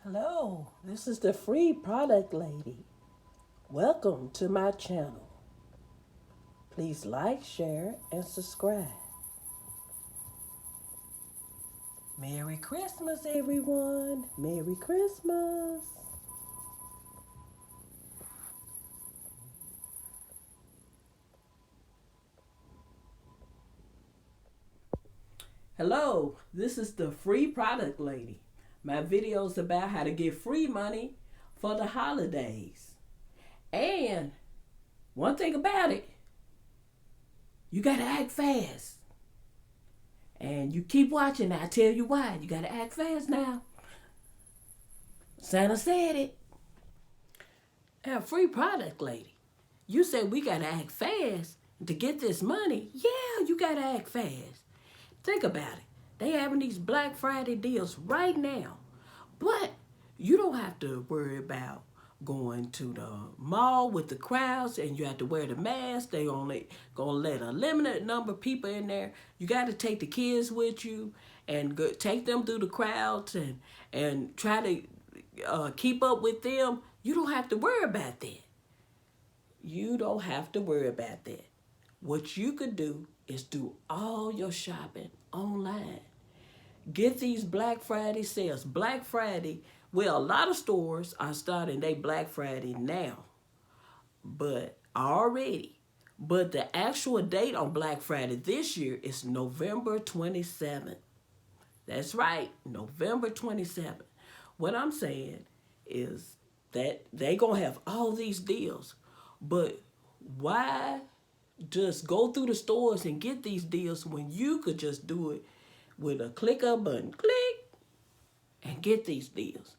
Hello, this is the free product lady. Welcome to my channel. Please like, share, and subscribe. Merry Christmas, everyone. Merry Christmas. Hello, this is the free product lady. My video is about how to get free money for the holidays. And one thing about it, you gotta act fast. And you keep watching. I tell you why. You gotta act fast now. Santa said it. Now, free product lady. You said we gotta act fast to get this money. Yeah, you gotta act fast. Think about it. They having these Black Friday deals right now. But you don't have to worry about going to the mall with the crowds and you have to wear the mask. They only gonna let a limited number of people in there. You got to take the kids with you and take them through the crowds and try to keep up with them. You don't have to worry about that. You don't have to worry about that. What you could do is do all your shopping online. Get these Black Friday sales. Black Friday, well, a lot of stores are starting their Black Friday now, but already. But the actual date on Black Friday this year is November 27th. That's right, November 27th. What I'm saying is that they going to have all these deals, but why just go through the stores and get these deals when you could just do it with a click of a button, click, and get these deals.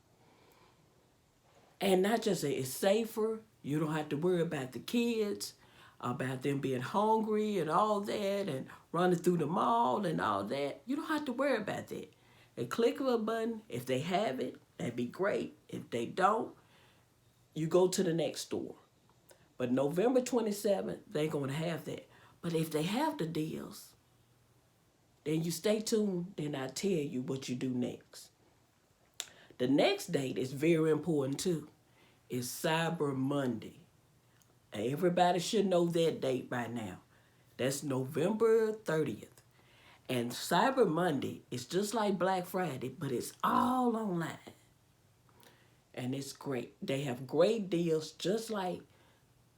And not just that, it's safer. You don't have to worry about the kids, about them being hungry and all that, and running through the mall and all that. You don't have to worry about that. A click of a button, if they have it, that'd be great. If they don't, you go to the next store. But November 27th, they're going to have that. But if they have the deals, then you stay tuned, then I tell you what you do next. The next date is very important too. It's Cyber Monday. Everybody should know that date by now. That's November 30th. And Cyber Monday is just like Black Friday, but it's all online. And it's great. They have great deals, just like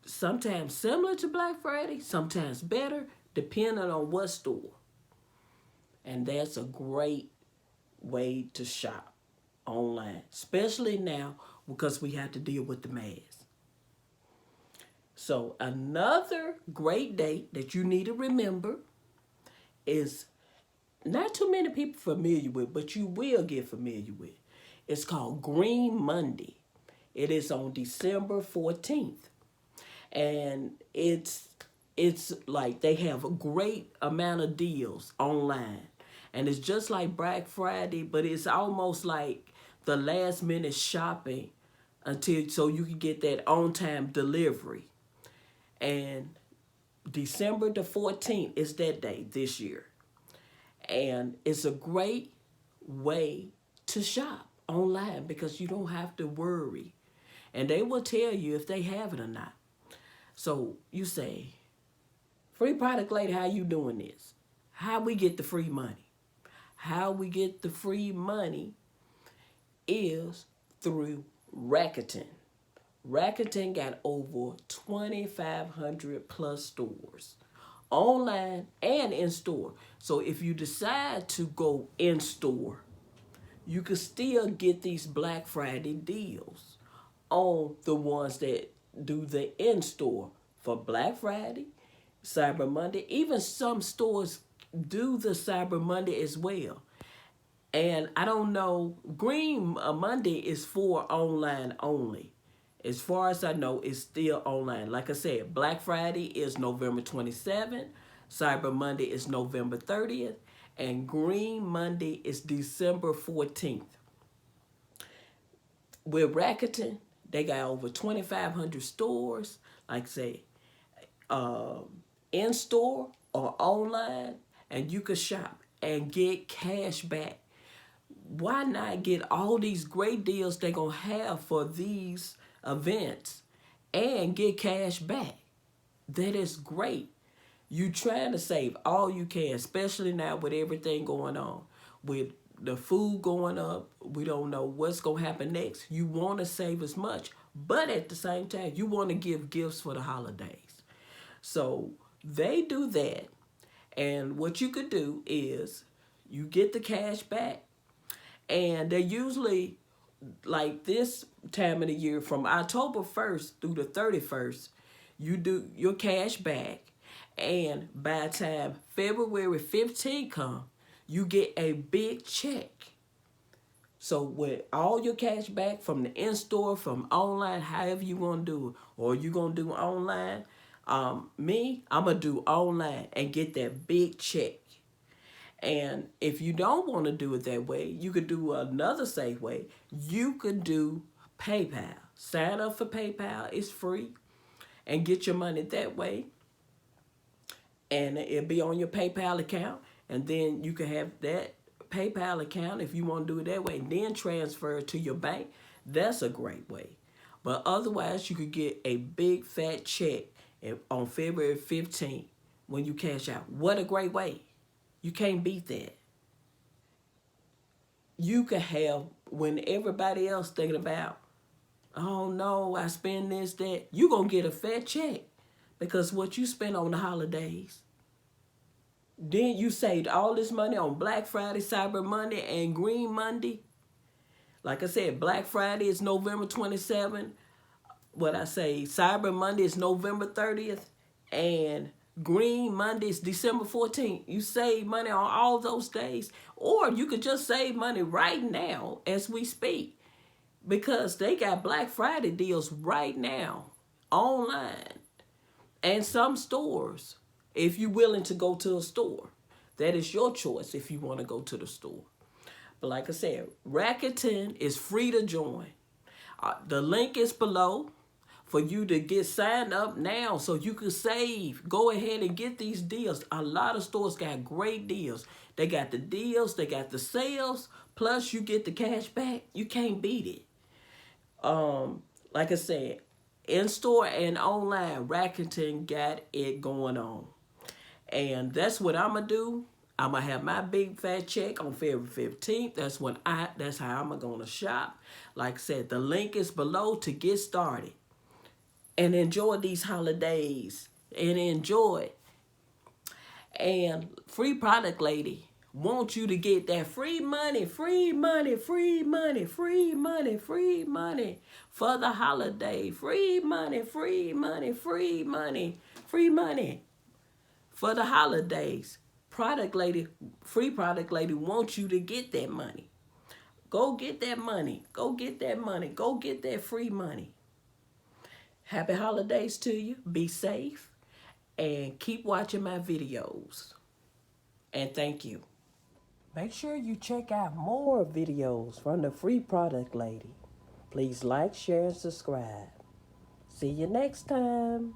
sometimes similar to Black Friday, sometimes better, depending on what store. And that's a great way to shop online, especially now because we have to deal with the mask. So another great date that you need to remember is not too many people familiar with, but you will get familiar with. It's called Green Monday. It is on December 14th. And it's like they have a great amount of deals online. And it's just like Black Friday, but it's almost like the last minute shopping until so you can get that on time delivery. And December the 14th is that day this year. And it's a great way to shop online because you don't have to worry. And they will tell you if they have it or not. So you say, free product lady, how you doing this? How we get the free money? How we get the free money is through Rakuten. Rakuten got over 2,500 plus stores, online and in store. So if you decide to go in store, you can still get these Black Friday deals on the ones that do the in store for Black Friday, Cyber Monday. Even some stores do the Cyber Monday as well. And I don't know, Green Monday is for online only. As far as I know, it's still online. Like I said, Black Friday is November 27th, Cyber Monday is November 30th, and Green Monday is December 14th. With Rakuten, they got over 2,500 stores, like I say, in store or online, and you can shop and get cash back. why not get all these great deals they're going to have for these events and get cash back? That is great. You trying to save all you can, especially now with everything going on. With the food going up, we don't know what's going to happen next. You want to save as much, but at the same time, you want to give gifts for the holidays. So they do that. And what you could do is you get the cash back, and they're usually like this time of the year from October 1st through the 31st, you do your cash back. And by the time February 15th come, you get a big check. So with all your cash back from the in-store, from online, however you want to do it, or you going to do online, I'm going to do online and get that big check. And if you don't want to do it that way, you could do another safe way. You could do PayPal. Sign up for PayPal. It's free. And get your money that way. And it'll be on your PayPal account. And then you can have that PayPal account if you want to do it that way. And then transfer it to your bank. That's a great way. But otherwise, you could get a big fat check on February 15th when you cash out. What a great way. You can't beat that. You can have, when everybody else thinking about, oh no, I spend this, that, you're going to get a fat check because what you spend on the holidays. Then you saved all this money on Black Friday, Cyber Monday, and Green Monday. Like I said, Black Friday is November 27th. Cyber Monday is November 30th. And Green Monday is December 14th. You save money on all those days. Or you could just save money right now as we speak. Because they got Black Friday deals right now online. And some stores, if you're willing to go to a store. That is your choice if you want to go to the store. But like I said, Rakuten is free to join. The link is below for you to get signed up now so you can save. Go ahead and get these deals. A lot of stores got great deals. They got the deals, they got the sales, plus you get the cash back. You can't beat it. Like I said, in-store and online, Rakuten got it going on. And that's what I'm going to do. I'm going to have my big fat check on February 15th. That's how I'm going to shop. Like I said, the link is below to get started. And enjoy these holidays. And enjoy. And Free Product Lady wants you to get that free money, free money, free money, free money, free money for the holiday. Free money, free money, free money, free money for the holidays. Free Product Lady wants you to get that money. Go get that money. Go get that money. Go get that free money. Happy holidays to you. Be safe. And keep watching my videos. And thank you. Make sure you check out more videos from the Free Product Lady. Please like, share, and subscribe. See you next time.